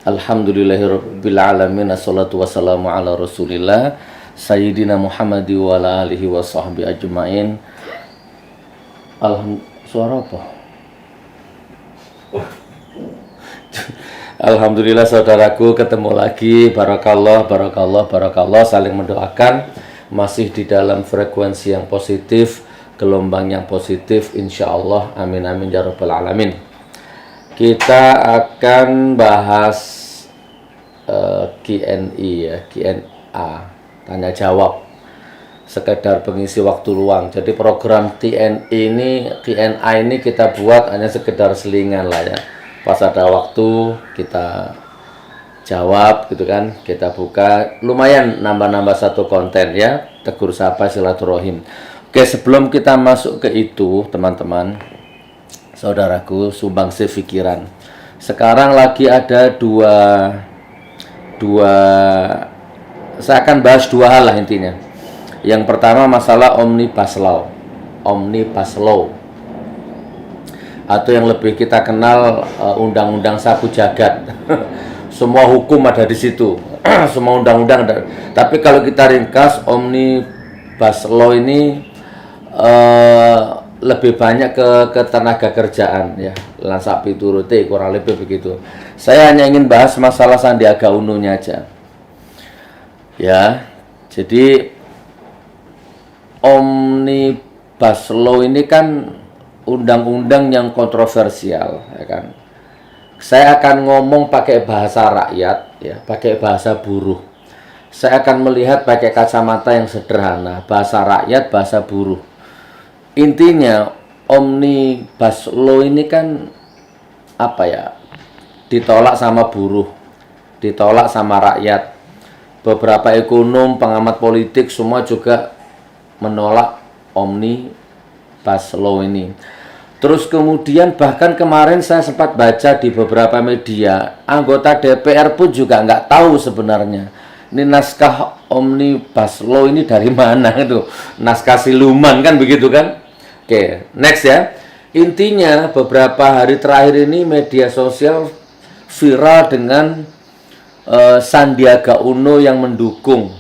Alhamdulillahirabbil alamin. Assalatu wassalamu ala Rasulillah Sayyidina Muhammad wa ala alihi wa sahbihi ajmain. Suara apa? Alhamdulillah saudaraku, ketemu lagi. Barakallah, saling mendoakan. Masih di dalam frekuensi yang positif, gelombang yang positif, insya Allah. Amin amin ya rabbal alamin. Kita akan bahas Q&A ya, Q&A, tanya jawab, sekedar pengisi waktu luang. Jadi program Q&A ini kita buat hanya sekedar selingan lah ya. Pas ada waktu kita jawab gitu kan, kita buka, lumayan nambah-nambah satu konten ya, tegur sapa silaturahim. Oke, sebelum kita masuk ke itu teman-teman, saudaraku, sumbangsi pikiran. Sekarang lagi ada saya akan bahas dua hal lah intinya. Yang pertama masalah Omnibus Law, atau yang lebih kita kenal undang-undang sapu jagat. Semua hukum ada di situ, semua undang-undang ada. Tapi kalau kita ringkas, Omnibus Law ini lebih banyak ke tenaga kerjaan ya, lan sapi turuti, kurang lebih begitu. Saya hanya ingin bahas masalah Sandiaga Uno-nya aja ya. Jadi Omnibus Law ini kan undang-undang yang kontroversial ya kan. Saya akan ngomong pakai bahasa rakyat ya, pakai bahasa buruh. Saya akan melihat pakai kacamata yang sederhana, bahasa rakyat, bahasa buruh. Intinya Omnibus Law ini kan apa ya, ditolak sama buruh, ditolak sama rakyat. Beberapa ekonom, pengamat politik semua juga menolak Omnibus Law ini. Terus kemudian bahkan kemarin saya sempat baca di beberapa media, anggota DPR pun juga nggak tahu sebenarnya ini naskah Omnibus Law ini dari mana itu, naskah siluman kan begitu kan. Oke, next ya. Intinya beberapa hari terakhir ini media sosial viral dengan Sandiaga Uno yang mendukung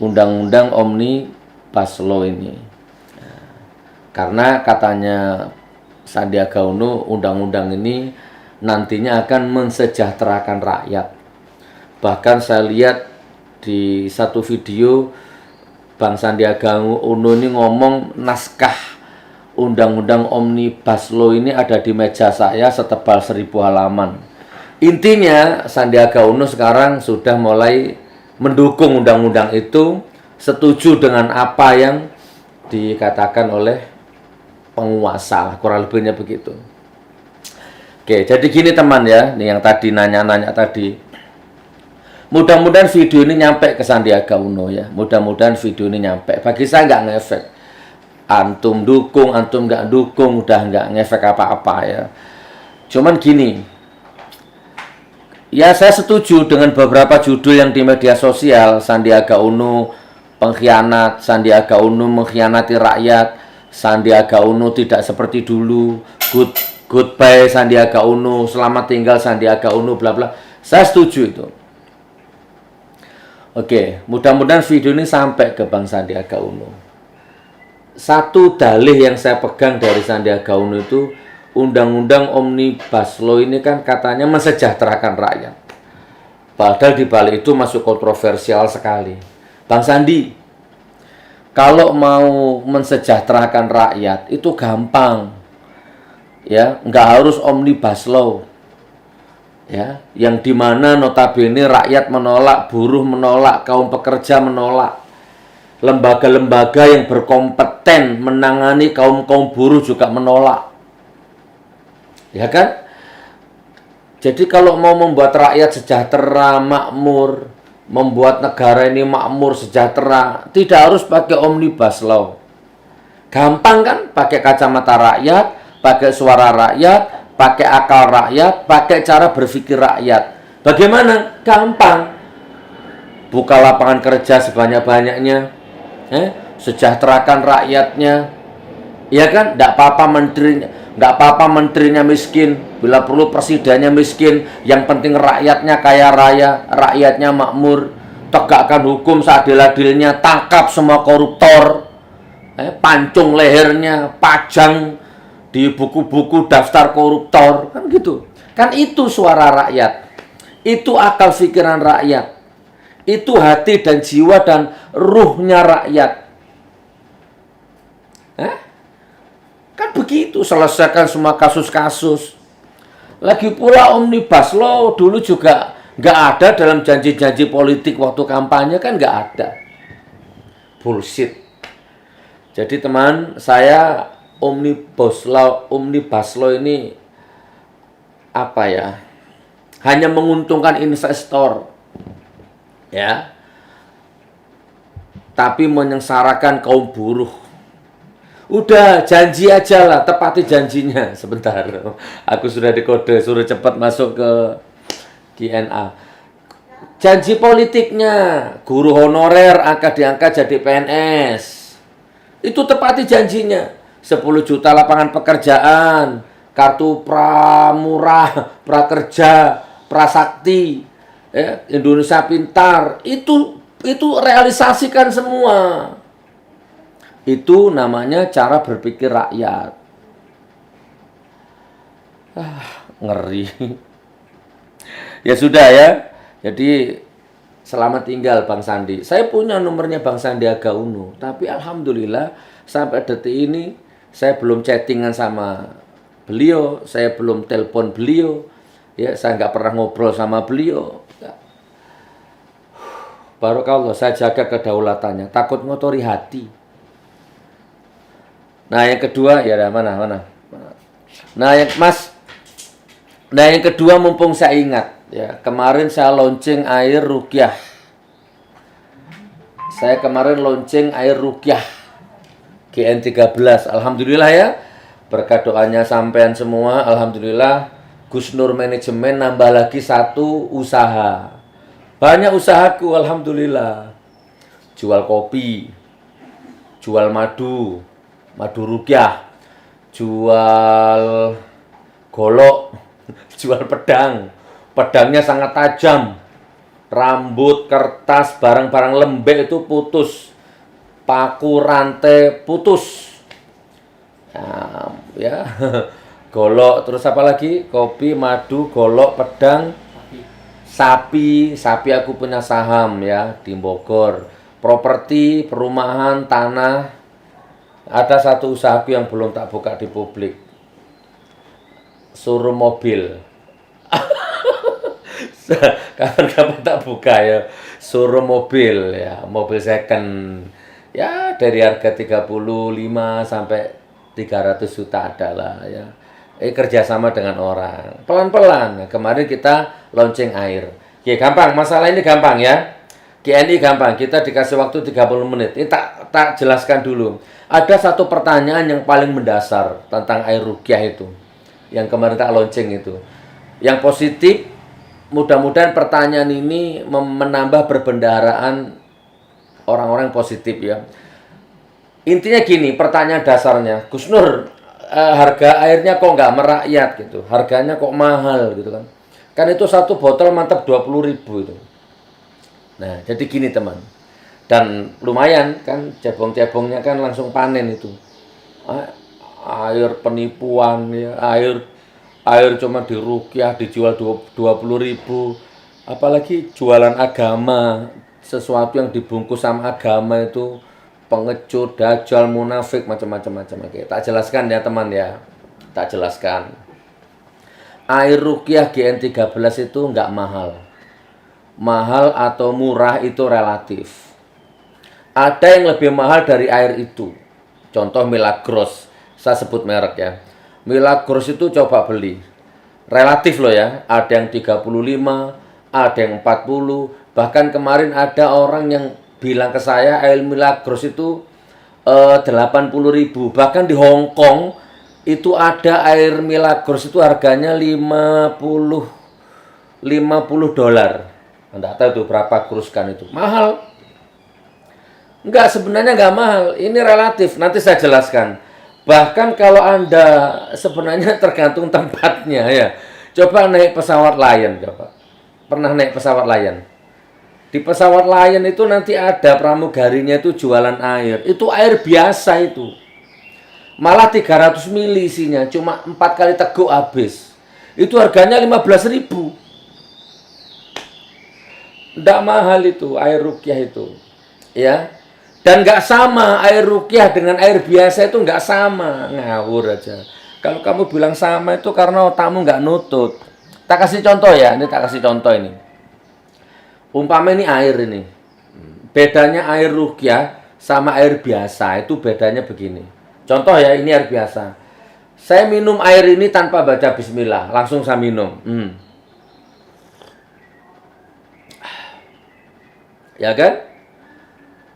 undang-undang Omnibus Law ini. Karena katanya Sandiaga Uno, undang-undang ini nantinya akan mensejahterakan rakyat. Bahkan saya lihat di satu video Bang Sandiaga Uno ini ngomong naskah undang-undang Omnibus Law ini ada di meja saya setebal 1000 halaman. Intinya Sandiaga Uno sekarang sudah mulai mendukung undang-undang itu, setuju dengan apa yang dikatakan oleh penguasa, kurang lebihnya begitu. Oke, jadi gini teman ya, nih yang tadi nanya-nanya tadi. Mudah-mudahan video ini nyampe ke Sandiaga Uno ya. Mudah-mudahan video ini nyampe. Bagi saya nggak ngefek. Antum dukung, antum nggak dukung, udah nggak ngefek apa-apa ya. Cuman gini, ya saya setuju dengan beberapa judul yang di media sosial. Sandiaga Uno pengkhianat, Sandiaga Uno mengkhianati rakyat, Sandiaga Uno tidak seperti dulu, goodbye Sandiaga Uno, selamat tinggal Sandiaga Uno, bla bla. Saya setuju itu. Oke, mudah-mudahan video ini sampai ke Bang Sandiaga Uno. Satu dalih yang saya pegang dari Sandiaga Uno itu, undang-undang Omnibus Law ini kan katanya mensejahterakan rakyat. Padahal di balik itu masuk kontroversial sekali. Bang Sandi, kalau mau mensejahterakan rakyat itu gampang. Ya, nggak harus Omnibus Law. Ya, yang dimana notabene rakyat menolak, buruh menolak, kaum pekerja menolak, lembaga-lembaga yang berkompeten menangani kaum buruh juga menolak, ya kan? Jadi kalau mau membuat rakyat sejahtera, makmur, membuat negara ini makmur, sejahtera, tidak harus pakai Omnibus Law. Gampang kan? Pakai kacamata rakyat, pakai suara rakyat, pakai akal rakyat, pakai cara berpikir rakyat. Bagaimana? Gampang. Buka lapangan kerja sebanyak-banyaknya, sejahterakan rakyatnya, Ya kan, nggak apa-apa menterinya miskin, bila perlu presidennya miskin, yang penting rakyatnya kaya raya, rakyatnya makmur, tegakkan hukum seadil-adilnya, tangkap semua koruptor, pancung lehernya, pajang di buku-buku daftar koruptor, kan gitu. Kan itu suara rakyat, itu akal pikiran rakyat, itu hati dan jiwa dan ruhnya rakyat. Kan begitu, selesaikan semua kasus-kasus. Lagi pula Omnibus Law dulu juga nggak ada dalam janji-janji politik waktu kampanye, kan nggak ada. Bullshit. Jadi teman, saya Omnibus Law ini apa ya? Hanya menguntungkan investor. Ya. Tapi menyengsarakan kaum buruh. Udah, janji aja lah, tepati janjinya. Sebentar, aku sudah dikode, suruh cepat masuk ke Q&A. Janji politiknya, guru honorer angkat diangkat jadi PNS. Itu tepati janjinya. 10 juta lapangan pekerjaan, kartu pramurah, prakerja, prasakti, Indonesia Pintar. Itu realisasikan semua. Itu namanya cara berpikir rakyat. Ngeri. Ya sudah ya. Jadi selamat tinggal Bang Sandi. Saya punya nomornya Bang Sandiaga Uno, tapi alhamdulillah sampai detik ini saya belum chattingan sama beliau, saya belum telepon beliau, ya saya nggak pernah ngobrol sama beliau. Barokallah, saya jaga kedaulatannya, takut ngotori hati. Nah yang kedua, ya mana. Nah yang kedua mumpung saya ingat, ya kemarin saya launching air ruqyah. Saya kemarin launching air ruqyah GN13. Alhamdulillah ya, berkat doanya sampean semua, alhamdulillah Gus Nur Manajemen nambah lagi 1 usaha. Banyak usahaku, alhamdulillah. Jual kopi, jual madu ruqyah, jual golok, jual pedang. Pedangnya sangat tajam. Rambut, kertas, barang-barang lembek itu putus. Paku, rantai putus. Nah, ya. Golok, terus apa lagi? Kopi, madu, golok, pedang, sapi aku punya saham ya di Bogor. Properti, perumahan, tanah. Ada 1 usahaku yang belum tak buka di publik. Showroom mobil. Kapan-kapan tak buka ya. Showroom mobil ya, mobil second. Ya dari harga 35 sampai 300 juta adalah ya. Kerjasama dengan orang. Pelan-pelan. Nah, kemarin kita launching air. Ya gampang, masalah ini gampang ya. GNI gampang, kita dikasih waktu 30 menit. Ini tak jelaskan dulu. Ada 1 pertanyaan yang paling mendasar tentang air ruqyah itu. Yang kemarin tak launching itu. Yang positif, mudah-mudahan pertanyaan ini menambah perbendaharaan orang-orang positif ya. Intinya gini, pertanyaan dasarnya, Gus Nur, harga airnya kok nggak merakyat gitu. Harganya kok mahal gitu kan. Kan itu 1 botol mantap 20.000 itu. Nah, jadi gini teman. Dan lumayan kan cebong-cebongnya kan langsung panen itu. Air penipuan ya, air cuma di ruqyah dijual 20.000. Apalagi jualan agama, sesuatu yang dibungkus sama agama itu pengecut, dajjal, munafik, macam-macam. Oke, tak jelaskan ya teman ya. Tak jelaskan. Air ruqyah GN13 itu nggak mahal. Mahal atau murah itu relatif. Ada yang lebih mahal dari air itu. Contoh Milagros. Saya sebut merek ya. Milagros itu coba beli. Relatif loh ya. Ada yang 35, ada yang 40. Bahkan kemarin ada orang yang bilang ke saya air Milagros itu 80.000. Bahkan di Hong Kong itu ada air Milagros itu harganya 50 dolar. Anda tahu itu berapa kuruskan itu. Mahal. Enggak, sebenarnya enggak mahal. Ini relatif. Nanti saya jelaskan. Bahkan kalau Anda sebenarnya tergantung tempatnya ya. Coba naik pesawat Lion coba. Pernah naik pesawat Lion? Di pesawat Lion itu nanti ada pramugarinya itu jualan air. Itu air biasa itu. Malah 300 mili isinya, cuma 4 kali teguk habis. Itu harganya 15.000. Nggak mahal itu air rukyah itu. Ya. Dan nggak sama air rukyah dengan air biasa itu nggak sama. Ngawur aja. Kalau kamu bilang sama itu karena otakmu nggak nutut. Tak kasih contoh ya, ini tak kasih contoh ini. Umpama ini air ini. Bedanya air rukyah sama air biasa itu bedanya begini. Contoh ya, ini air biasa. Saya minum air ini tanpa baca bismillah, langsung saya minum. Ya kan?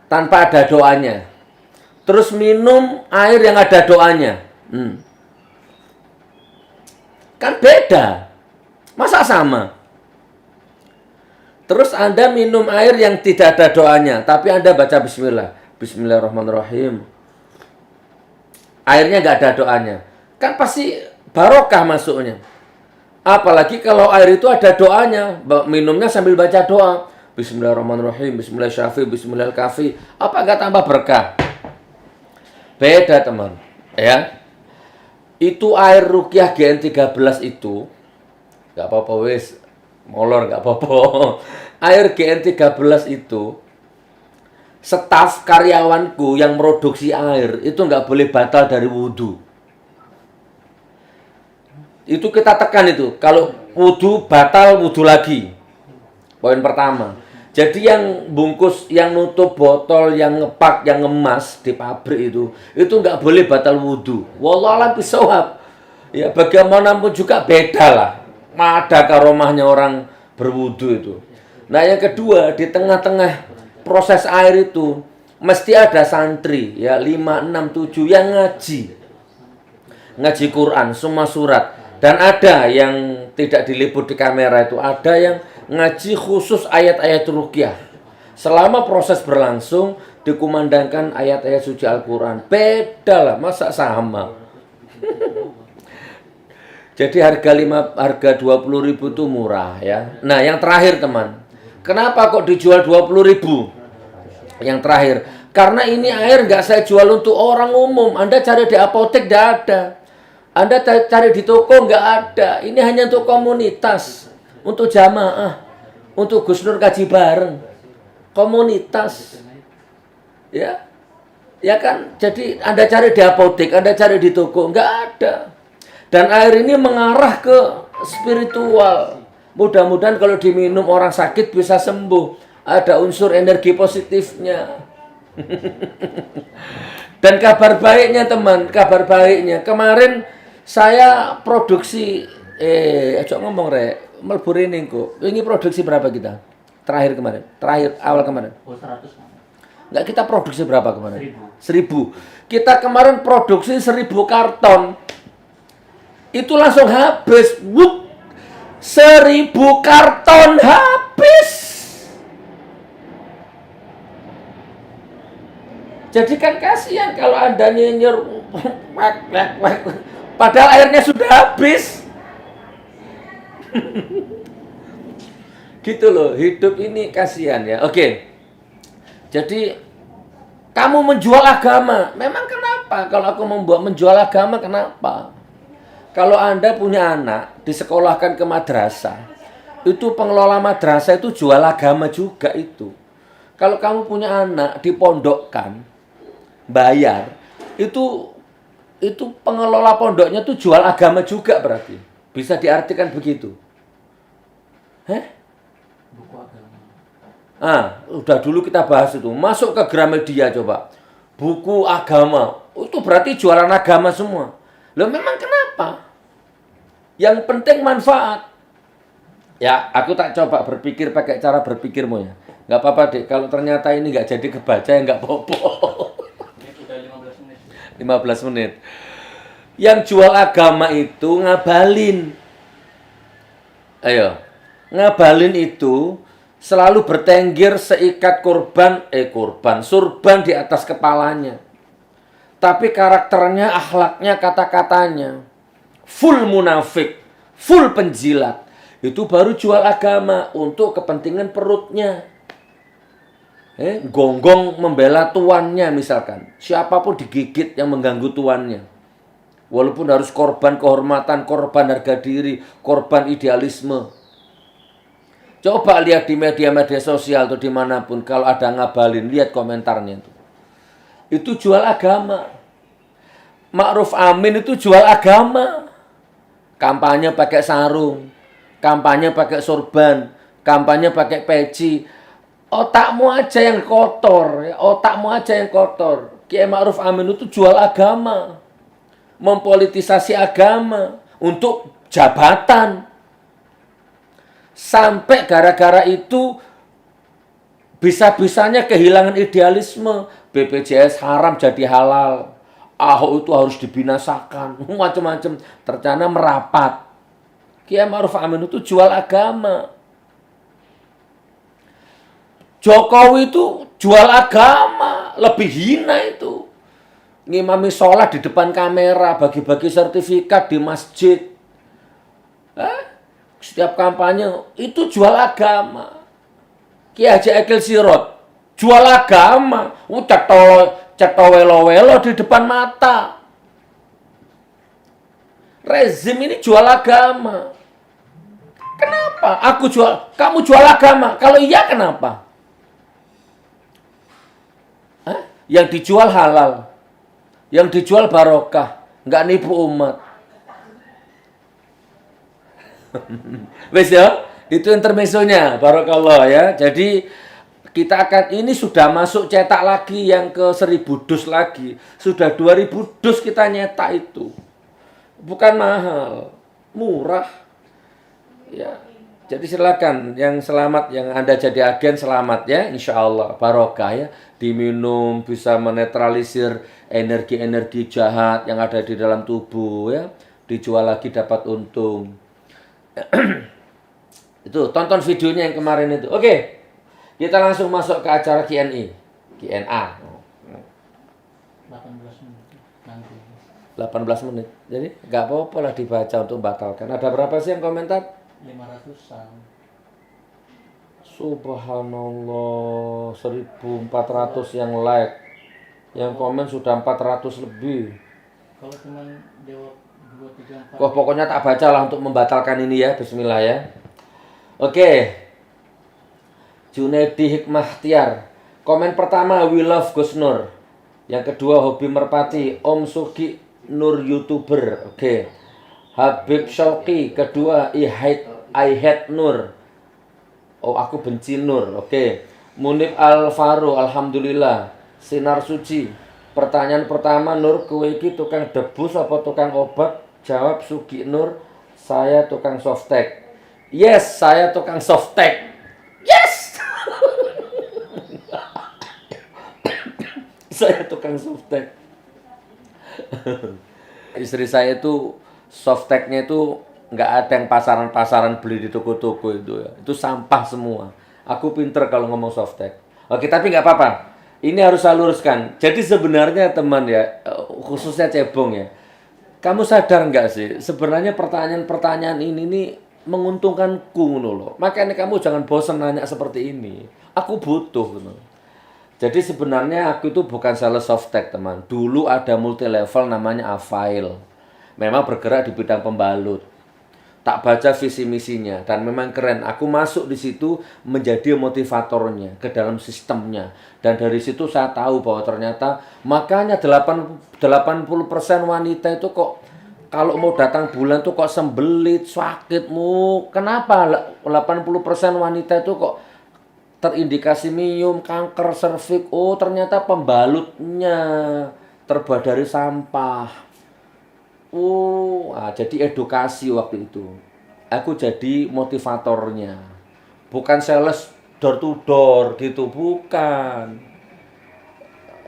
Tanpa ada doanya. Terus minum air yang ada doanya. Kan beda. Masa sama? Terus Anda minum air yang tidak ada doanya, tapi Anda baca bismillah. Bismillahirrahmanirrahim. Airnya nggak ada doanya. Kan pasti barokah masuknya. Apalagi kalau air itu ada doanya. Minumnya sambil baca doa. Bismillahirrahmanirrahim. Bismillahirrahmanirrahim. Bismillahirrahmanirrahim. Apa nggak tambah berkah? Beda teman. Ya. Itu air rukyah GN13 itu. Nggak apa-apa wis. Molor nggak apa-apa. Air GN13 itu, staf karyawanku yang produksi air itu nggak boleh batal dari wudhu. Itu kita tekan itu. Kalau wudhu batal, wudhu lagi. Poin pertama. Jadi yang bungkus, yang nutup botol, yang ngepak, yang ngemas di pabrik itu nggak boleh batal wudhu. Wallahualam bisawab. Ya bagaimanapun juga beda lah. Ada karomahnya orang berwudu itu. Nah yang kedua, di tengah-tengah proses air itu mesti ada santri ya 5, 6, 7 yang ngaji Quran semua surat. Dan ada yang tidak diliput di kamera itu, ada yang ngaji khusus ayat-ayat rukyah. Selama proses berlangsung dikumandangkan ayat-ayat suci Al-Quran. Beda lah, masa sama? Jadi harga 20.000 itu murah ya. Nah, yang terakhir teman. Kenapa kok dijual 20.000? Yang terakhir, karena ini air nggak saya jual untuk orang umum. Anda cari di apotek nggak ada. Anda cari di toko nggak ada. Ini hanya untuk komunitas, untuk jamaah, untuk Gus Nur kaji bareng. Komunitas. Ya. Ya kan? Jadi Anda cari di apotek, Anda cari di toko nggak ada. Dan air ini mengarah ke spiritual. Mudah-mudahan kalau diminum orang sakit bisa sembuh. Ada unsur energi positifnya. Dan kabar baiknya teman, kabar baiknya. Kemarin saya produksi, ngomong melbur ini kok. Ini produksi berapa kita? Terakhir kemarin, awal kemarin. 100. Enggak, kita produksi berapa kemarin? 1.000. Kita kemarin produksi 1.000 karton. Itu langsung habis. 1.000 karton habis. Jadi kan kasihan kalau Anda nyinyir padahal airnya sudah habis. Gitu loh, hidup ini kasihan ya. Oke. Jadi kamu menjual agama. Memang kenapa? Kalau aku menjual agama, kenapa? Kalau Anda punya anak, disekolahkan ke madrasah, itu pengelola madrasah itu jual agama juga itu. Kalau kamu punya anak, dipondokkan, bayar, itu pengelola pondoknya itu jual agama juga berarti. Bisa diartikan begitu. Buku agama. Udah dulu kita bahas itu. Masuk ke Gramedia coba. Buku agama. Itu berarti jualan agama semua. Loh memang kenapa? Yang penting manfaat. Ya, aku tak coba berpikir pakai cara berpikirmu ya. Nggak apa-apa deh. Kalau ternyata ini nggak jadi kebaca ya nggak apa-apa. Udah 15 menit. 15 menit. Yang jual agama itu ngabalin. Ayo. Ngabalin itu selalu bertengger seikat surban di atas kepalanya. tapi karakternya, akhlaknya, kata-katanya full munafik, full penjilat. Itu baru jual agama untuk kepentingan perutnya. Gonggong membela tuannya misalkan. Siapapun digigit yang mengganggu tuannya. Walaupun harus korban kehormatan, korban harga diri, korban idealisme. Coba lihat di media-media sosial atau dimanapun. Kalau ada ngabalin, lihat komentarnya itu. Itu jual agama. Ma'ruf Amin itu jual agama. Kampanye pakai sarung, kampanye pakai sorban, kampanye pakai peci. Otakmu aja yang kotor, ya. Otakmu aja yang kotor. Kiai Ma'ruf Amin itu jual agama, mempolitisasi agama untuk jabatan. Sampai gara-gara itu bisa-bisanya kehilangan idealisme. BPJS haram jadi halal. Ahok itu harus dibinasakan, macam-macam. Ternyata merapat. Kiai Ma'ruf Amin itu jual agama. Jokowi itu jual agama, lebih hina itu. Ngimami sholat di depan kamera, bagi-bagi sertifikat di masjid. Setiap kampanye itu jual agama. Kiai Haji Akil Sirot jual agama. Cetowelo-welo di depan mata. Rezim ini jual agama. Kenapa? Kamu jual agama. Kalau iya kenapa? Yang dijual halal. Yang dijual barokah. Nggak nipu umat. Wes ya, itu intermezzonya. Barokallah ya. Jadi kita akan, ini sudah masuk cetak lagi yang ke 1000 dus lagi. Sudah 2000 dus kita nyetak itu. Bukan mahal, murah. Ya. Jadi silakan yang selamat, yang Anda jadi agen selamat ya, insya Allah barokah ya. Diminum bisa menetralisir energi-energi jahat yang ada di dalam tubuh ya. Dijual lagi dapat untung. Itu tonton videonya yang kemarin itu. Oke. Kita langsung masuk ke acara Q&A. Q&A. 18 menit nanti. 18 menit. Jadi nggak apa-apa lah dibaca untuk membatalkan. Ada berapa sih yang komentar? 500-an. Subhanallah, 1400 yang like. Yang komen sudah 400 lebih. Kalau cuma jawab 2, 3, 4. Wah, pokoknya tak baca lah untuk membatalkan ini ya. Bismillah ya. Oke. Junaidi Hikmah Tiar. Komen pertama, we love Gus Nur. Yang kedua, hobi merpati. Om Sugi Nur YouTuber. Oke. Habib Syauqi. Kedua, I hate Nur. Oh, aku benci Nur. Oke. Munib Al-Faru. Alhamdulillah. Sinar Suci. Pertanyaan pertama, Nur kowe iki tukang debus apa tukang obat? Jawab Sugi Nur, saya tukang softtek. Yes, saya tukang softtek. Yes. Saya tukang softtek. Istri saya itu softteknya itu nggak ada yang pasaran-pasaran beli di toko-toko itu ya. Itu sampah semua. Aku pinter kalau ngomong softtek. Oke, tapi nggak apa-apa. Ini harus saya luruskan. Jadi sebenarnya teman ya, khususnya cebong ya. Kamu sadar nggak sih? Sebenarnya pertanyaan-pertanyaan ini nih menguntungkanku loh. Makanya kamu jangan bosan nanya seperti ini. Aku butuh gitu. Jadi sebenarnya aku itu bukan sales softtek teman. Dulu ada multi level namanya Avail. Memang bergerak di bidang pembalut. Tak baca visi misinya dan memang keren. Aku masuk di situ menjadi motivatornya ke dalam sistemnya. Dan dari situ saya tahu bahwa ternyata makanya 80% wanita itu kok kalau mau datang bulan tuh kok sembelit, sakitmu. Kenapa 80% wanita itu kok terindikasi minum, kanker, serviks? Oh, ternyata pembalutnya terbuat dari sampah. Oh, jadi edukasi waktu itu. Aku jadi motivatornya. Bukan sales door to door gitu, bukan.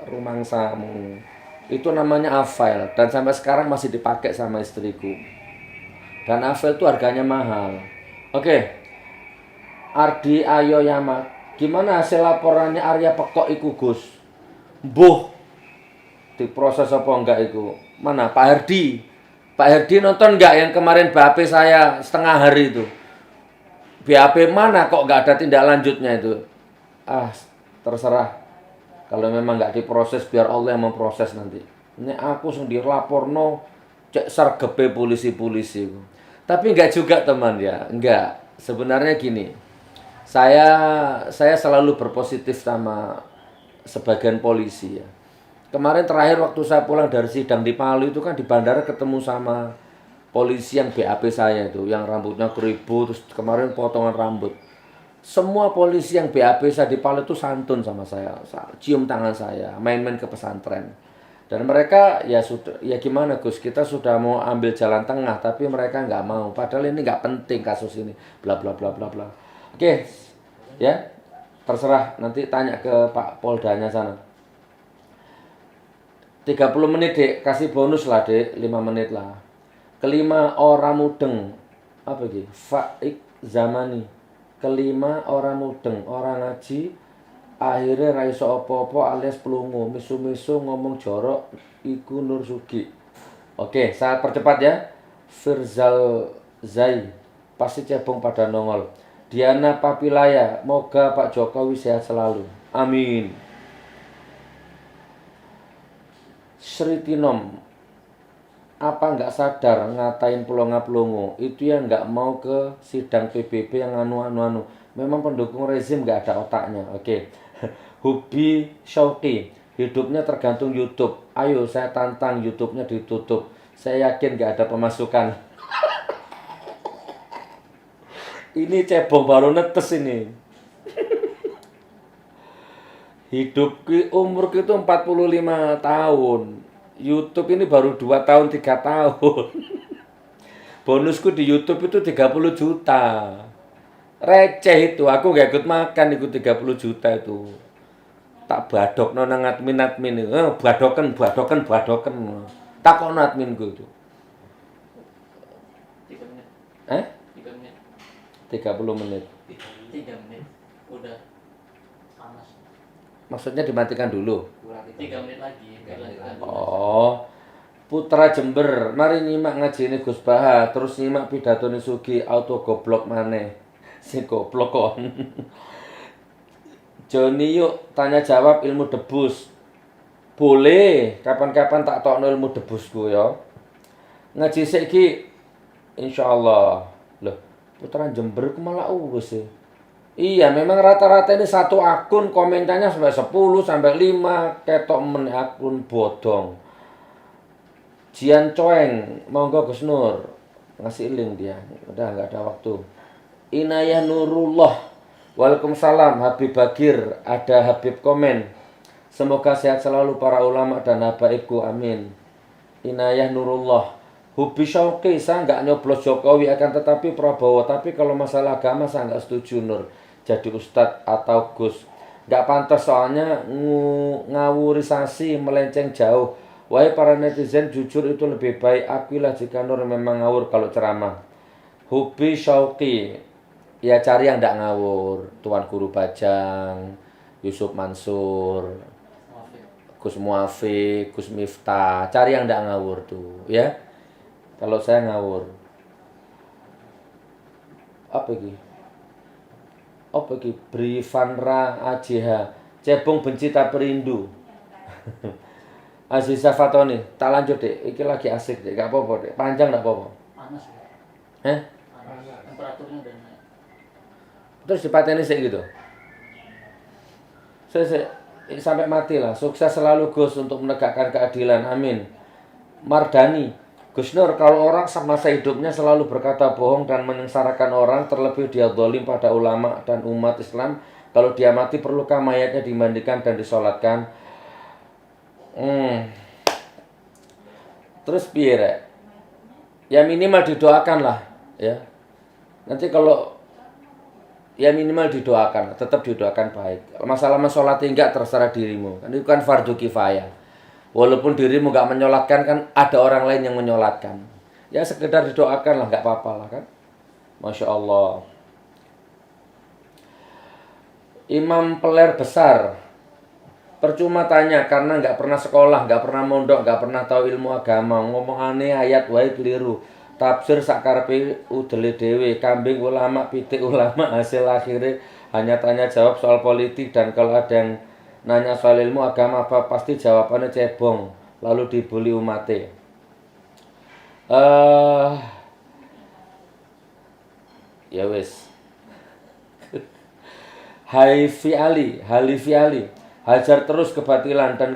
Rumangsamu. Itu namanya Avail dan sampai sekarang masih dipakai sama istriku. Dan Avail itu harganya mahal. Oke. Ardi Ayoyama. Gimana hasil laporannya Arya Pekok iku Gus? Mbuh. diproses apa enggak itu? Mana Pak Herdi? Pak Herdi nonton enggak yang kemarin BAP saya setengah hari itu? BAP mana kok enggak ada tindak lanjutnya itu? Ah, terserah. Kalau memang enggak diproses, biar Allah yang memproses nanti. Ini aku sendiri laporno cek sargepe polisi-polisi. Tapi enggak juga teman ya, enggak. Sebenarnya gini, saya selalu berpositif sama sebagian polisi ya. Kemarin terakhir waktu saya pulang dari sidang di Palu itu kan di bandara ketemu sama polisi yang BAP saya itu, yang rambutnya keribu, terus kemarin potongan rambut. Semua polisi yang BAP saya di Palu itu santun sama saya, cium tangan saya, main-main ke pesantren. Dan mereka ya sudah, ya gimana Gus, kita sudah mau ambil jalan tengah, tapi mereka nggak mau. Padahal ini nggak penting kasus ini, bla bla bla bla bla. Oke, ya terserah, nanti tanya ke Pak Poldanya sana. 30 menit dek, kasih bonus lah dek, 5 menit lah. Kelima orang mudeng, apa gitu? Faik zamani. Kelima orang mudeng, orang ngaji, akhirnya raiso opo-opo alias pelungu, misu-misu ngomong jorok, iku Nur Sugi. Oke, saya percepat ya. Firzal Zai, pasti cebong pada nongol. Diana Papilaya, moga Pak Jokowi sehat selalu. Amin. Sritinom, apa nggak sadar ngatain pelonga pelongo itu yang nggak mau ke sidang PBB yang anu. Memang pendukung rezim nggak ada otaknya. Oke. Hubi Syauqi, hidupnya tergantung YouTube. Ayo saya tantang YouTube-nya ditutup. Saya yakin nggak ada pemasukan. Ini cebong baru netes ini. Hidup umur itu 45 tahun. YouTube ini baru 2 tahun 3 tahun. Bonusku di YouTube itu 30 juta. Receh itu, aku gak ikut makan ikut 30 juta itu. Tak badok nang admin itu. Badoken. Takon adminku itu. 3 menit. 3 menit. 30 menit. 3 menit. Udah panas. Maksudnya dimatikan dulu. 3 menit lagi. Oh. Putra Jember, mari nyimak ngaji ini Gus Baha, terus nyimak pidato ini Sugi, auto goblok maneh. Si goblok kok. Joni yuk tanya jawab ilmu debus. Boleh, kapan-kapan tak tokno ilmu debusku ya. Ngaji siki insyaallah. Loh, Putra Jember ku malah wis sih. Iya, memang rata-rata ini satu akun komentarnya sampai 10 sampai 5 ketok men akun bodong. Jian Coeng, monggo Gus Nur. Ngasih link dia. Udah nggak ada waktu. Inayah Nurullah. Waalaikumsalam Habib Bagir. Ada Habib komen. Semoga sehat selalu para ulama dan habaibku. Amin. Inayah Nurullah. Hubi Syauqi, saya nggak nyoblos Jokowi akan tetapi Prabowo. Tapi kalau masalah agama saya nggak setuju Nur. Jadi Ustadz atau Gus. Nggak pantas soalnya ngawurisasi melenceng jauh. Wahai para netizen, jujur itu lebih baik. Akuilah jika Nur memang ngawur kalau ceramah. Hubi Syauqi, ya cari yang ndak ngawur. Tuan Guru Bajang, Yusuf Mansur, Gus Muafiq, Gus Miftah. Cari yang ndak ngawur tuh, ya. Kalau saya ngawur. Apa lagi? Apa lagi? Brivanra AJH. Cebong benci tak perindu. Aziza Fatoni, tak lanjut deh. Iki lagi asik deh, gak apa-apa deh. Panjang gak apa-apa. Panas ya. Panas. Temperaturnya udah naik. Terus dipateni sih gitu. Sampai mati lah. Sukses selalu Gus untuk menegakkan keadilan. Amin. Mardani, Gus Nur, kalau orang semasa hidupnya selalu berkata bohong dan menyengsarakan orang, terlebih dia zalim pada ulama dan umat Islam, kalau dia mati perlukah mayatnya dimandikan dan disolatkan? Terus biar ya minimal didoakan lah ya. Nanti kalau ya minimal didoakan, tetap didoakan baik. Masalah mensolat enggak terserah dirimu. Kan itu kan fardu kifayah. Walaupun dirimu enggak menyolatkan kan ada orang lain yang menyolatkan. Ya sekedar didoakan lah, enggak apa-apa lah kan. Masya Allah. Imam Peler Besar. Percuma tanya karena nggak pernah sekolah, nggak pernah mondok, nggak pernah tahu ilmu agama. Ngomongane ayat wae keliru. Tafsir sakarepe udele dhewe, kambing ulama, pitik ulama, hasil akhirnya hanya tanya jawab soal politik, dan kalau ada yang nanya soal ilmu agama apa pasti jawabannya cebong, lalu dibully umate. Ya wis. Halifi Ali, hajar terus kebatilan dan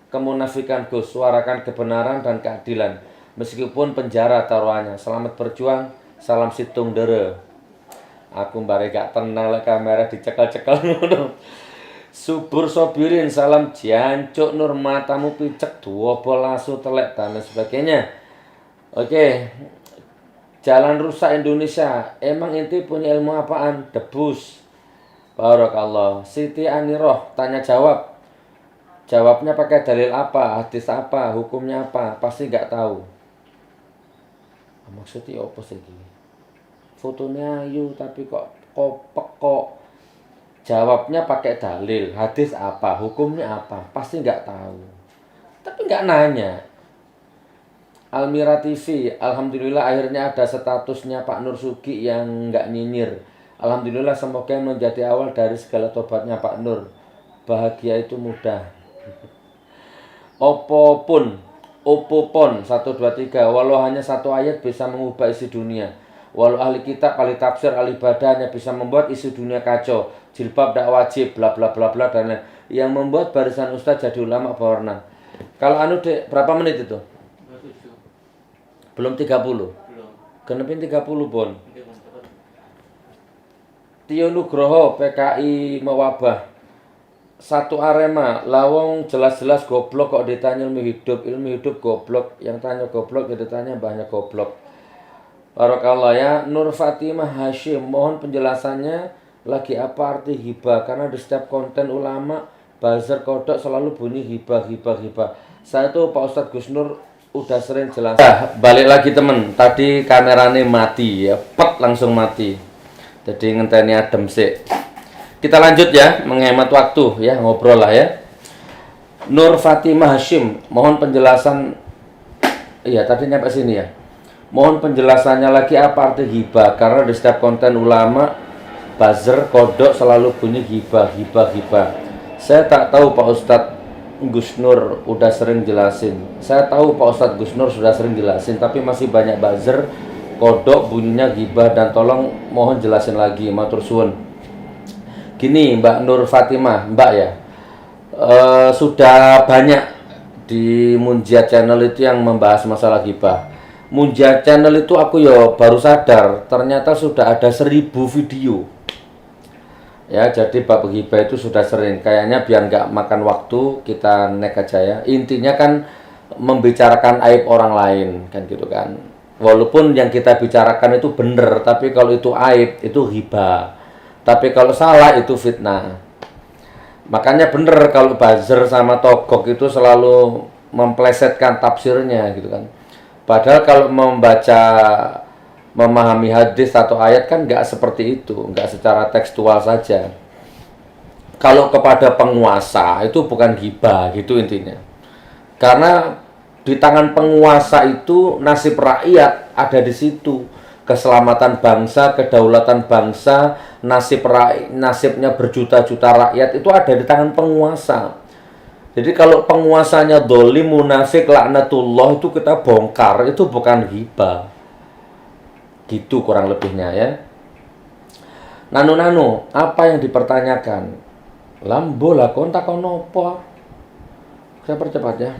kemunafikan Gus, suarakan kebenaran dan keadilan, meskipun penjara taruhannya. Selamat berjuang, salam situng dere. Aku bare gak tenang lah kamera dicekel-cekel ngono. Subur sobirin, salam jancuk nur matamu picek dua bolasu telek dan sebagainya. Oke. Jalan rusak Indonesia, emang inti punya ilmu apaan? Debus. Barakallah. Siti Aniroh tanya jawab. Jawabnya pakai dalil apa, hadis apa, hukumnya apa? Pasti nggak tahu. Maksudnya apa sih ini? Fotonya ayu tapi kok kok jawabnya pakai dalil, hadis apa, hukumnya apa? Pasti nggak tahu. Tapi nggak nanya. Almira TV, alhamdulillah akhirnya ada statusnya Pak Nur Sugi yang nggak nyinyir. Alhamdulillah, semoga menjadi awal dari segala tobatnya Pak Nur. Bahagia itu mudah. Oppo pon 123. Walau hanya satu ayat bisa mengubah isi dunia. Walau ahli kitab, ahli tafsir, ahli ibadah hanya bisa membuat isi dunia kacau. Jilbab tak wajib, bla bla bla bla dan lain. Yang membuat barisan ustaz jadi ulama berwarna. Kalau anu dek, berapa menit itu? 27. Belum 30. Belum. Kenapa 30 pon? Tio Nugroho PKI mewabah. Satu Arema, lawong jelas-jelas goblok kok ditanya ilmu hidup goblok. Yang tanya goblok, jadi tanya banyak goblok. Barakallah ya. Nur Fatimah Hashim, mohon penjelasannya lagi apa arti hibah, karena di setiap konten ulama buzzer kodok selalu bunyi hibah. Saya tuh Pak Ustadz Gus Nur udah sering jelas. Balik lagi temen, tadi kameranya mati ya, langsung mati. Jadi ngenteni adem sih. Kita lanjut ya, menghemat waktu ya, ngobrol lah ya. Nur Fatimah Hashim, mohon penjelasan. Iya, tadi nyampe sini ya. Mohon penjelasannya lagi apa arti hibah, karena di setiap konten ulama buzzer kodok selalu bunyi hibah. Saya tak tahu Pak Ustadz Gus Nur udah sering jelasin. Saya tahu Pak Ustadz Gus Nur sudah sering jelasin, tapi masih banyak buzzer kodok bunyinya gibah, dan tolong mohon jelasin lagi, matur suwun. Gini Mbak Nur Fatimah, Mbak ya, sudah banyak di Munjiat Channel itu yang membahas masalah gibah. Munjiat Channel itu aku ya baru sadar ternyata sudah ada 1000 video ya. Jadi bab gibah itu sudah sering. Kayaknya biar nggak makan waktu kita nek aja ya. Intinya kan membicarakan aib orang lain kan gitu kan. Walaupun yang kita bicarakan itu benar, tapi kalau itu aib, itu ghibah. Tapi kalau salah, itu fitnah. Makanya benar kalau buzzer sama togok itu selalu memplesetkan tafsirnya gitu kan. Padahal kalau memahami hadis atau ayat kan nggak seperti itu, nggak secara tekstual saja. Kalau kepada penguasa, itu bukan ghibah, gitu intinya. Karena di tangan penguasa itu nasib rakyat ada di situ. Keselamatan bangsa, kedaulatan bangsa, nasibnya berjuta-juta rakyat itu ada di tangan penguasa. Jadi kalau penguasanya dolim, munafik, laknatullah, itu kita bongkar, itu bukan ghibah. Gitu kurang lebihnya ya. Nanu, apa yang dipertanyakan? Lambo lah, kontak konopo. Saya percepat ya.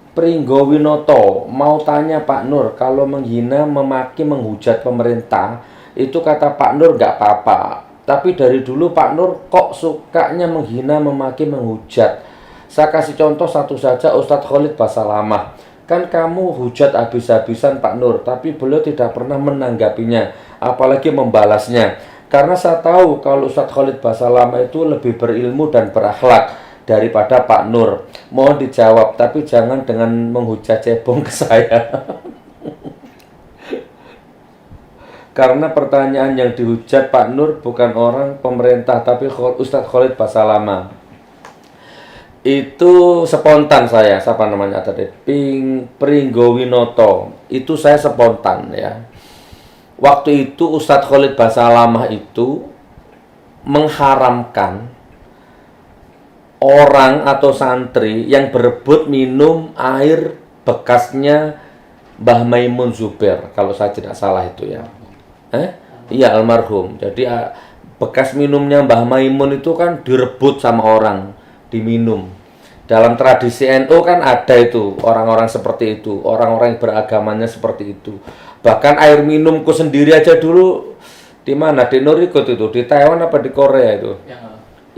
Pringgo Winoto mau tanya Pak Nur, kalau menghina, memaki, menghujat pemerintah itu kata Pak Nur nggak apa-apa, tapi dari dulu Pak Nur kok sukanya menghina, memaki, menghujat. Saya kasih contoh satu saja, Ustadz Khalid Basalamah. Kan kamu hujat habis-habisan Pak Nur, tapi beliau tidak pernah menanggapinya, apalagi membalasnya. Karena saya tahu kalau Ustadz Khalid Basalamah itu lebih berilmu dan berakhlak daripada Pak Nur. Mohon dijawab, tapi jangan dengan menghujat cebong ke saya. Karena pertanyaan yang dihujat Pak Nur bukan orang pemerintah, tapi Ustadz Khalid Basalamah. Itu spontan saya, siapa namanya tadi? Pringgowinoto. Itu saya spontan ya. Waktu itu Ustadz Khalid Basalamah itu mengharamkan orang atau santri yang berebut minum air bekasnya Mbah Maimun Zubair, kalau saya tidak salah itu ya. Iya, almarhum. Jadi bekas minumnya Mbah Maimun itu kan direbut sama orang, diminum. Dalam tradisi NU kan ada itu, orang-orang seperti itu, orang-orang yang beragamanya seperti itu. Bahkan air minumku sendiri aja dulu di mana? Di Norikot itu, di Taiwan apa di Korea itu?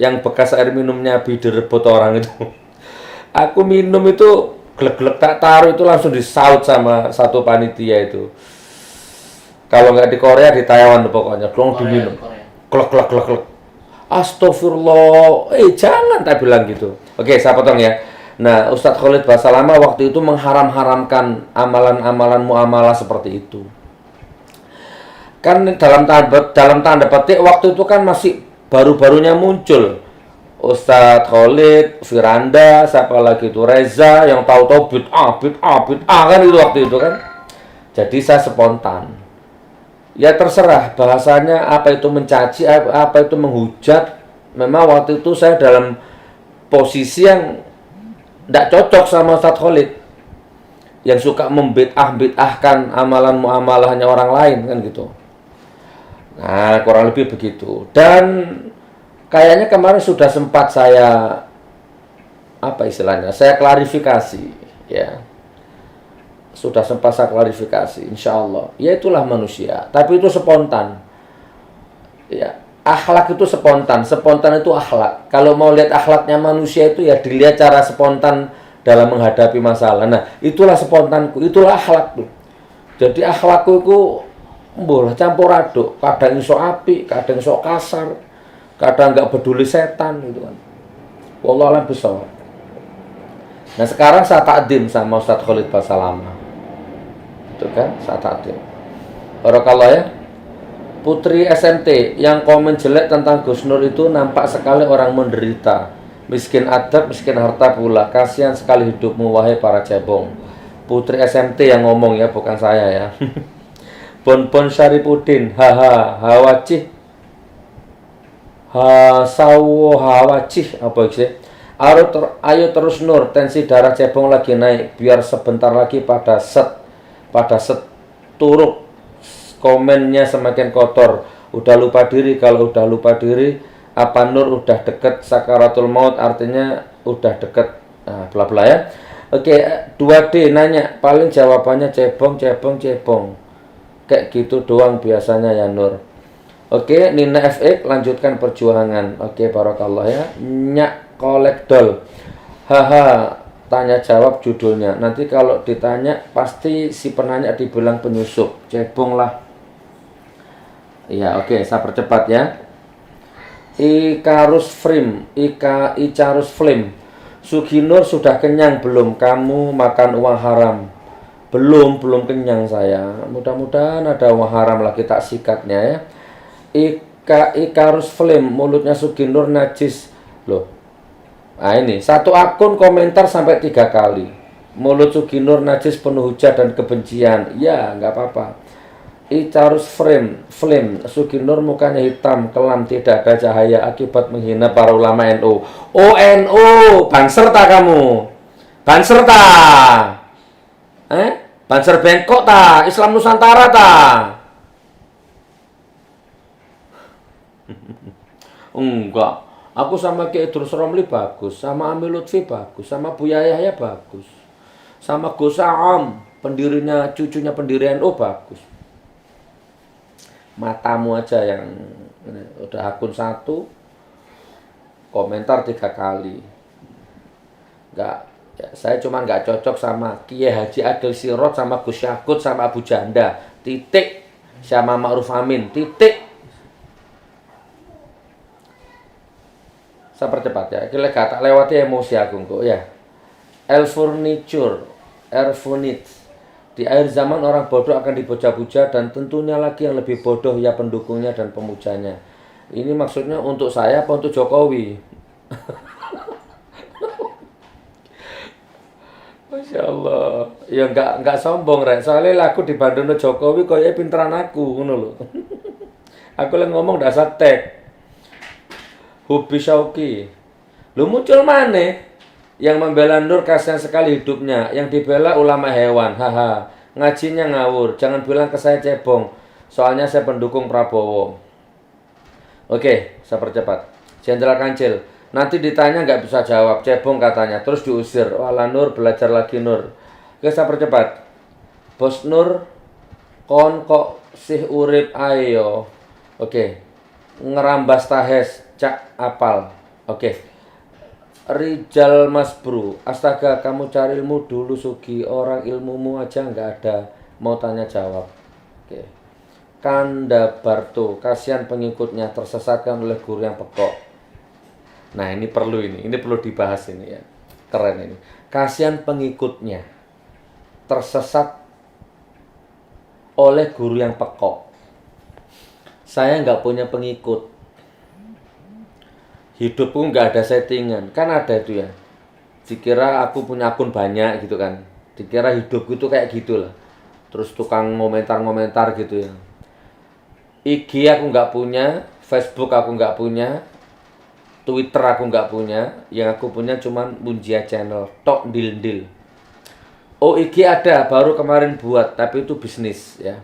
Yang bekas air minumnya Abi direbut orang itu. Aku minum itu glek-glek tak taruh itu langsung disaut sama satu panitia itu. Kalau nggak di Korea, di Taiwan pokoknya, belum diminum. Glek. Astagfirullah, jangan tak bilang gitu. Oke, saya potong ya. Nah, Ustadz Khalid Basalamah waktu itu mengharamkan amalan-amalan muamalah seperti itu. Kan dalam tanda petik waktu itu kan masih baru-barunya muncul Ustadz Khalid, Firanda, siapa lagi itu Reza yang tahu-tahu bid'ah kan itu waktu itu kan. Jadi saya spontan. Ya terserah bahasanya apa itu mencaci, apa itu menghujat. Memang waktu itu saya dalam posisi yang tidak cocok sama Ustadz Khalid yang suka membid'ahkan amalan muamalahnya orang lain kan gitu. Nah, kurang lebih begitu. Dan kayaknya kemarin sudah sempat saya apa istilahnya? Saya klarifikasi ya. Sudah sempat saya klarifikasi, insya Allah. Ya itulah manusia, tapi itu spontan. Ya, akhlak itu spontan. Spontan itu akhlak. Kalau mau lihat akhlaknya manusia itu ya dilihat cara spontan dalam menghadapi masalah. Nah, itulah spontanku, itulah akhlak tuh. Jadi akhlakku itu boleh campur aduk. Kadang iso api, kadang iso kasar, kadang nggak peduli setan gitu kan. Wallahu a'lam bishawab. Nah sekarang saya takdim sama Ustadz Khalid Basalamah. Itu kan, saya takdim. Barakallah ya. Putri SMT yang komen jelek tentang Gus Nur itu nampak sekali orang menderita. Miskin adab, miskin harta pula. Kasihan sekali hidupmu wahai para cebong. Putri SMT yang ngomong ya, bukan saya ya. Bon Syaripudin, hawacih. Hawacih apa sih? Ayo terus Nur, tensi darah cebong lagi naik. Biar sebentar lagi pada set turuk komennya semakin kotor. Udah lupa diri. Kalau udah lupa diri, apa Nur udah deket sakaratul maut, artinya udah deket. Nah, bla bla ya. Oke, 2D nanya, paling jawabannya cebong. Kayak gitu doang biasanya ya Nur. Oke, Nina FX lanjutkan perjuangan. Oke, barakallah ya. Nyak kolekdol. Haha. Tanya jawab judulnya. Nanti kalau ditanya pasti si penanya dibilang penyusup. Cebong lah. Iya, oke, saya percepat ya. Icarus Flame. Suginur sudah kenyang belum? Kamu makan uang haram. Belum kenyang saya. Mudah-mudahan ada uang haram lagi tak sikatnya ya. Icarus Flame, mulutnya Suginur najis. Loh. Nah ini, satu akun komentar sampai 3 kali. Mulut Suginur najis penuh hujat dan kebencian. Ya, nggak apa-apa. Icarus Flame, Suginur mukanya hitam, kelam, tidak ada cahaya akibat menghina para ulama NU. Oh NU, banser tak kamu? Banser tak? Banser bengkok tak? Islam Nusantara tak? Enggak. Aku sama Ki Idrus Romli bagus, sama Ami Lutfi bagus, sama Buya Yahya bagus, sama Gus Aam, cucunya pendiri NU bagus. Matamu aja yang udah akun 1, komentar 3 kali. Enggak, ya, saya cuma nggak cocok sama Kiai Haji Adil Sirot, sama Gus Yakut, sama Abu Janda. Titik. Sama Ma'ruf Amin. Titik. Saya percepat ya, kita tak lewati emosi aku kok ya. Air furniture. Di akhir zaman orang bodoh akan dipuja-puja dan tentunya lagi yang lebih bodoh ya pendukungnya dan pemujanya. Ini maksudnya untuk saya apa untuk Jokowi? Masya Allah. Ya nggak sombong rek. Soalnya laku di Bandono Jokowi koyo pinteran aku ngono lho. Aku lagi ngomong dasar tek. Hubi Syauqi. Lu muncul mana? Yang membela Nur kasihan sekali hidupnya. Yang dibela ulama hewan. Haha. Ngajinya ngawur. Jangan bilang ke saya cebong. Soalnya saya pendukung Prabowo. Oke, saya percepat. Jenderal Kancil. Nanti ditanya nggak bisa jawab. Cebong katanya. Terus diusir. Walah Nur, belajar lagi Nur. Oke, saya percepat. Bos Nur, kon kok sih urip ayo. Oke. Ngerambas tahes. Cak apal. Oke. Rijal Mas Bro, astaga kamu cari ilmu dulu Sugi, orang ilmumu aja nggak ada, mau tanya jawab. Oke. Kanda Barto, kasihan pengikutnya tersesatkan oleh guru yang pekok. Nah ini perlu dibahas ini ya, keren ini. Kasihan pengikutnya tersesat oleh guru yang pekok. Saya nggak punya pengikut. Hidupku nggak ada settingan, kan ada itu ya. Dikira aku punya akun banyak gitu kan. Dikira hidupku itu kayak gitulah. Terus tukang ngomentar gitu ya. IG aku nggak punya, Facebook aku nggak punya, Twitter aku nggak punya. Yang aku punya cuman Munjia Channel, tok dil. Oh IG ada, baru kemarin buat, tapi itu bisnis ya.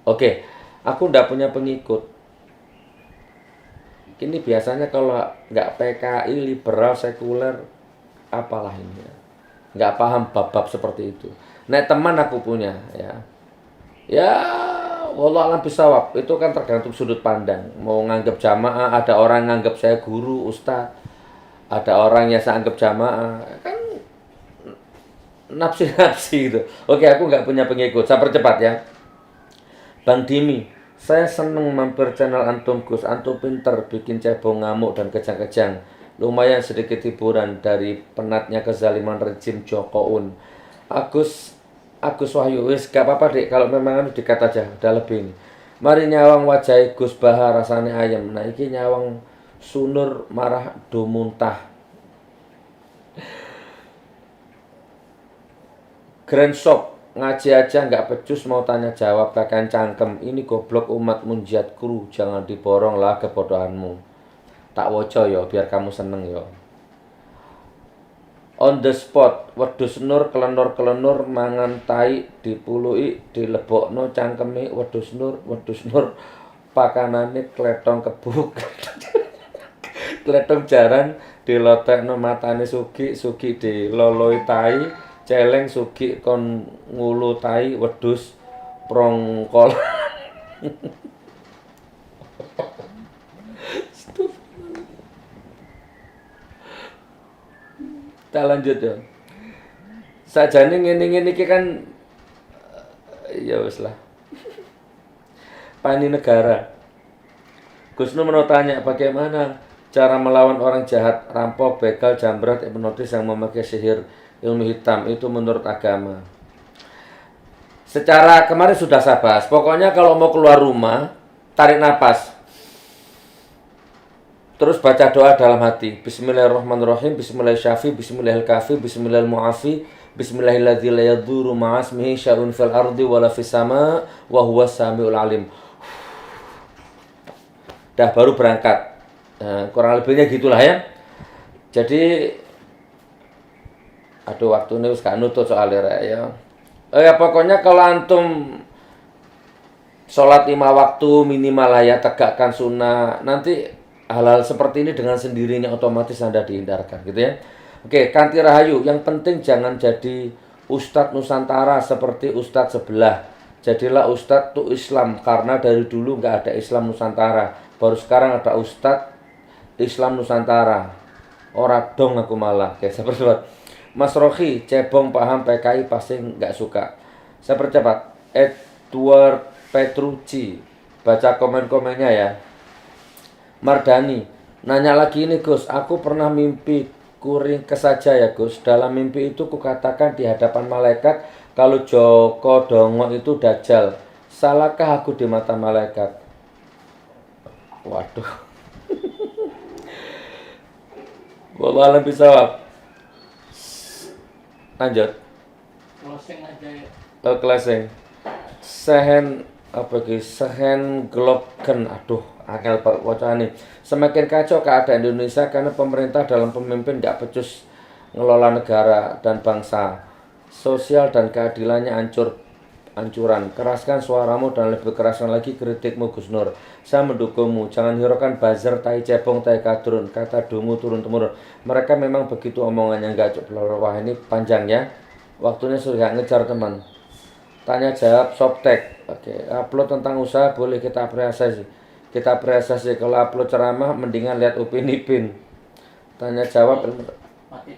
Oke, aku nggak punya pengikut. Ini biasanya kalau nggak PKI, liberal, sekuler, apalah ini ya. Nggak paham bab-bab seperti itu. Nah teman aku punya ya. Ya, wallah alam bisawab. Itu kan tergantung sudut pandang. Mau nganggap jamaah, ada orang nganggap saya guru, ustaz. Ada orang yang saya anggap jamaah. Kan nafsi-nafsi gitu. Oke, aku nggak punya pengikut. Saya percepat ya. Bang Dimi. Saya seneng mampir channel Antum Gus. Antum pinter bikin cebong ngamuk dan kejang-kejang. Lumayan sedikit hiburan dari penatnya kezaliman rejim Jokoun. Agus Wahyu wis gak apa-apa dek kalau memang anu dikat aja udah lebih ini. Mari nyawang wajah Gus Bahar rasanya ayam. Nah iki nyawang sunur marah do muntah. Grand Shop ngaji aja nggak pecus mau tanya jawab kakek cangkem ini goblok umat munjiat kru jangan diborong lah kebodohanmu tak woco yo biar kamu seneng yo on the spot wedhus Nur kelenur mangan tai dipului dilebokno cangkeme wedhus Nur pakanane kletong kebuk kletong jaran dilotekno matane Sugi diloloi tai celeng Sugi kon ngulu tai wedhus prongkol. Kita lanjut ya. Sajane ngene-ngene iki kan ya wis lah. Pani negara. Gus Nur mau tanya bagaimana cara melawan orang jahat, rampok, begal, jambret, hipnotis yang memakai sihir ilmu hitam itu menurut agama. Secara kemarin sudah saya bahas. Pokoknya kalau mau keluar rumah, tarik nafas. Terus baca doa dalam hati. Bismillahirrahmanirrahim. Bismillahirrahmanirrahim. Bismillahirrahmanirrahim. Bismillahirrahmanirrahim. Bismillahilladzi la yadurru ma'asmihi syarrun fil ardi wala fis sama wa huwas samiul alim. Dah baru berangkat. Nah, kurang lebihnya gitulah ya. Jadi aduh waktu ini wis gak nutut soalnya ya. Ya pokoknya kalau antum sholat 5 waktu minimal lah ya, tegakkan sunnah. Nanti hal-hal seperti ini dengan sendirinya otomatis Anda dihindarkan gitu ya. Oke, Kanti Rahayu, yang penting jangan jadi Ustadz Nusantara seperti Ustadz sebelah. Jadilah Ustadz tuh Islam, karena dari dulu nggak ada Islam Nusantara. Baru sekarang ada Ustadz Islam Nusantara. Ora dong aku malah. Oke, seperti itu. Mas Rohi, cebong paham PKI pasti nggak suka. Saya percepat. Edward Petrucci, baca komen-komennya ya. Mardani, nanya lagi ini Gus, aku pernah mimpi kuring saja ya Gus. Dalam mimpi itu kukatakan di hadapan malaikat kalau Joko Dongo itu dajjal. Salahkah aku di mata malaikat? Waduh. Wallah alam bisawab. Lanjut. closing aja ya. Closing. Sehen apa iki? Sehen Glocken. Aduh, angel perwacane. Semakin kacau keadaan Indonesia karena pemerintah dalam pemimpin nggak becus ngelola negara dan bangsa. Sosial dan keadilannya ancuran. Keraskan suaramu dan lebih keraskan lagi kritikmu, Gus Nur. Saya mendukungmu. Jangan hiraukan buzzer, tai cebong, tai kadrun, kata dungu turun-temurun. Mereka memang begitu omongannya, nggak cukup. Wah, ini panjang ya. Waktunya sudah ngejar, teman. Tanya jawab softtek. Oke, upload tentang usaha boleh kita apresiasi. Kita apresiasi. Kalau upload ceramah mendingan lihat Upin Ipin. Tanya jawab Mati